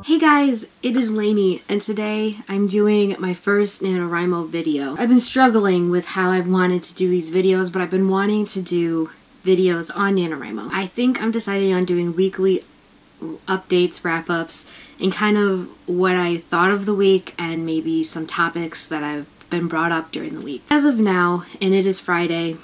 Hey guys, it is Lainey, and today I'm doing my first NaNoWRIMO video. I've been struggling with how I've wanted to do these videos, but I've been wanting to do videos on NaNoWRIMO. I think I'm deciding on doing weekly updates, wrap-ups, and kind of what I thought of the week and maybe some topics that have been brought up during the week. As of now, and it is Friday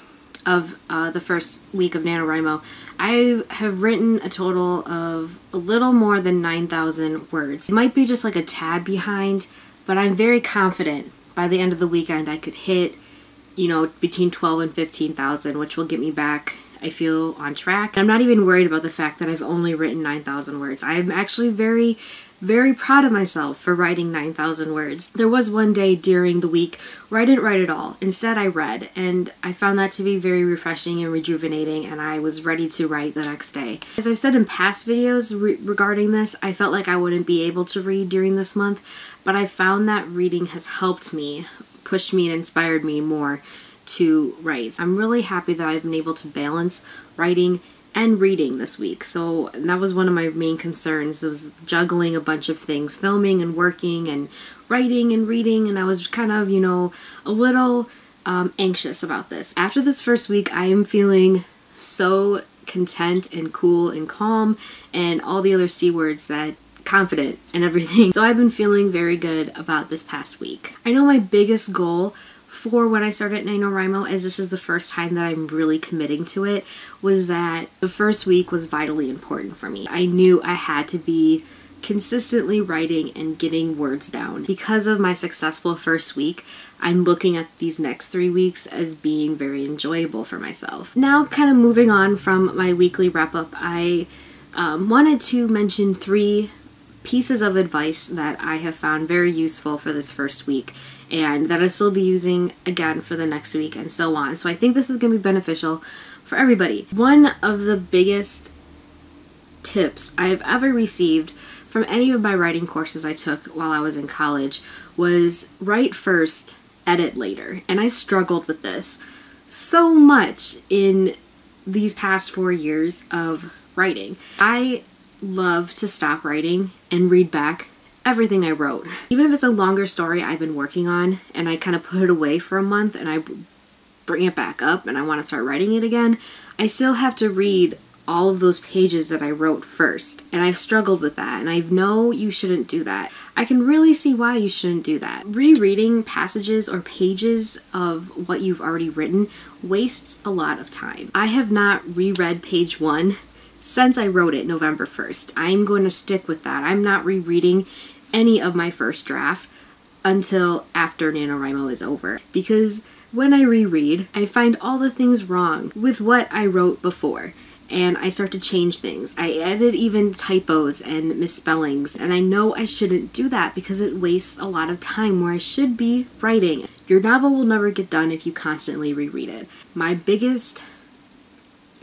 of the first week of NaNoWRIMO, I have written a total of a little more than 9,000 words. It might be just like a tad behind, but I'm very confident by the end of the weekend I could hit, between 12 and 15,000, which will get me back, I feel, on track. I'm not even worried about the fact that I've only written 9,000 words. I'm actually very, very proud of myself for writing 9,000 words. There was one day during the week where I didn't write at all. Instead, I read, and I found that to be very refreshing and rejuvenating, and I was ready to write the next day. As I've said in past videos regarding this, I felt like I wouldn't be able to read during this month, but I found that reading has helped me, pushed me, and inspired me more to write. I'm really happy that I've been able to balance writing and reading this week. So that was one of my main concerns, was juggling a bunch of things, filming and working and writing and reading, and I was kind of, a little anxious about this. After this first week, I am feeling so content and cool and calm and all the other C words, that confident and everything. So I've been feeling very good about this past week. I know my biggest goal for when I started NaNoWRIMO, as this is the first time that I'm really committing to it, was that the first week was vitally important for me. I knew I had to be consistently writing and getting words down. Because of my successful first week, I'm looking at these next 3 weeks as being very enjoyable for myself. Now, kind of moving on from my weekly wrap-up, I wanted to mention 3 pieces of advice that I have found very useful for this first week, and that I'll still be using again for the next week and so on. So I think this is going to be beneficial for everybody. One of the biggest tips I have ever received from any of my writing courses I took while I was in college was write first, edit later. And I struggled with this so much in these past 4 years of writing. I love to stop writing and read back everything I wrote. Even if it's a longer story I've been working on and I kind of put it away for a month and I bring it back up and I want to start writing it again, I still have to read all of those pages that I wrote first. And I've struggled with that, and I know you shouldn't do that. I can really see why you shouldn't do that. Rereading passages or pages of what you've already written wastes a lot of time. I have not reread page 1 since I wrote it November 1st. I'm going to stick with that. I'm not rereading any of my first draft until after NaNoWRIMO is over, because when I reread, I find all the things wrong with what I wrote before, and I start to change things. I edit even typos and misspellings, and I know I shouldn't do that because it wastes a lot of time where I should be writing. Your novel will never get done if you constantly reread it. My biggest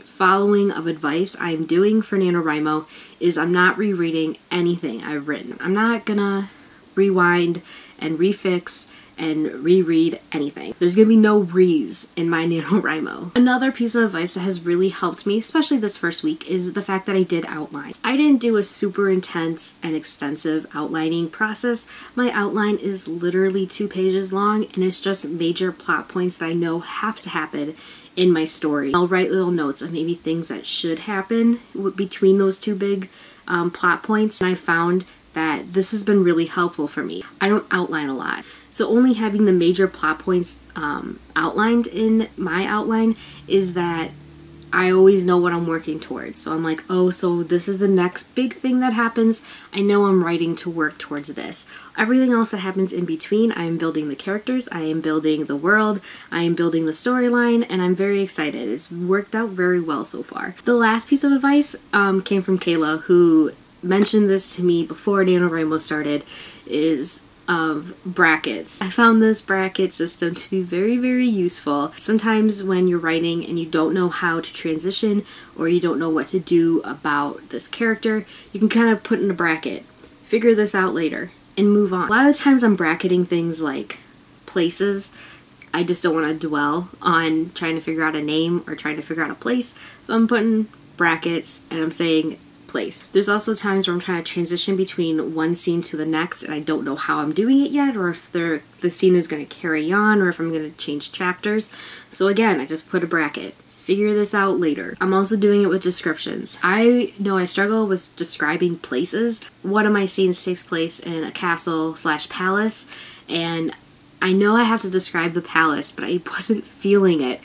following of advice I'm doing for NaNoWRIMO is I'm not rereading anything I've written. I'm not gonna rewind and refix and reread anything. There's gonna be no re's in my NaNoWRIMO. Another piece of advice that has really helped me, especially this first week, is the fact that I did outline. I didn't do a super intense and extensive outlining process. My outline is literally 2 pages long, and it's just major plot points that I know have to happen in my story. I'll write little notes of maybe things that should happen between those 2 big plot points, and I found that this has been really helpful for me. I don't outline a lot, so only having the major plot points outlined in my outline is that I always know what I'm working towards. So I'm like, oh, so this is the next big thing that happens. I know I'm writing to work towards this. Everything else that happens in between, I am building the characters, I am building the world, I am building the storyline, and I'm very excited. It's worked out very well so far. The last piece of advice came from Kayla, who mentioned this to me before NaNoWRIMO started, is of brackets. I found this bracket system to be very, very useful. Sometimes when you're writing and you don't know how to transition, or you don't know what to do about this character, you can kind of put in a bracket, figure this out later, and move on. A lot of times I'm bracketing things like places. I just don't want to dwell on trying to figure out a name or trying to figure out a place, so I'm putting brackets and I'm saying place. There's also times where I'm trying to transition between one scene to the next and I don't know how I'm doing it yet, or if the scene is going to carry on, or if I'm going to change chapters. So again, I just put a bracket. Figure this out later. I'm also doing it with descriptions. I know I struggle with describing places. One of my scenes takes place in a castle/palace, and I know I have to describe the palace, but I wasn't feeling it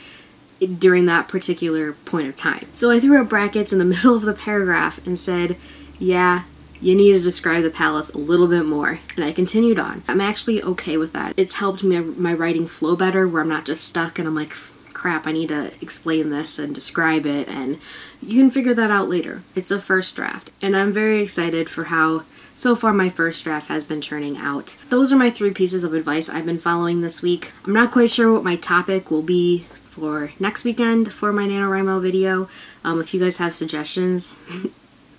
during that particular point of time. So I threw up brackets in the middle of the paragraph and said, yeah, you need to describe the palace a little bit more. And I continued on. I'm actually okay with that. It's helped my writing flow better, where I'm not just stuck and I'm like, crap, I need to explain this and describe it, and you can figure that out later. It's a first draft, and I'm very excited for how so far my first draft has been turning out. Those are my 3 pieces of advice I've been following this week. I'm not quite sure what my topic will be for next weekend for my NaNoWRIMO video. If you guys have suggestions,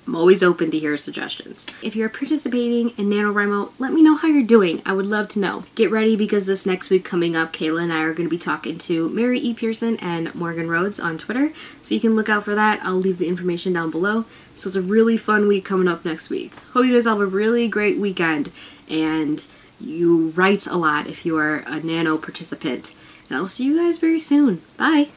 I'm always open to hear suggestions. If you're participating in NaNoWRIMO, let me know how you're doing. I would love to know. Get ready, because this next week coming up, Kayla and I are going to be talking to Mary E. Pearson and Morgan Rhodes on Twitter, so you can look out for that. I'll leave the information down below. So it's a really fun week coming up next week. Hope you guys have a really great weekend, and you write a lot if you are a Nano participant. And I'll see you guys very soon. Bye!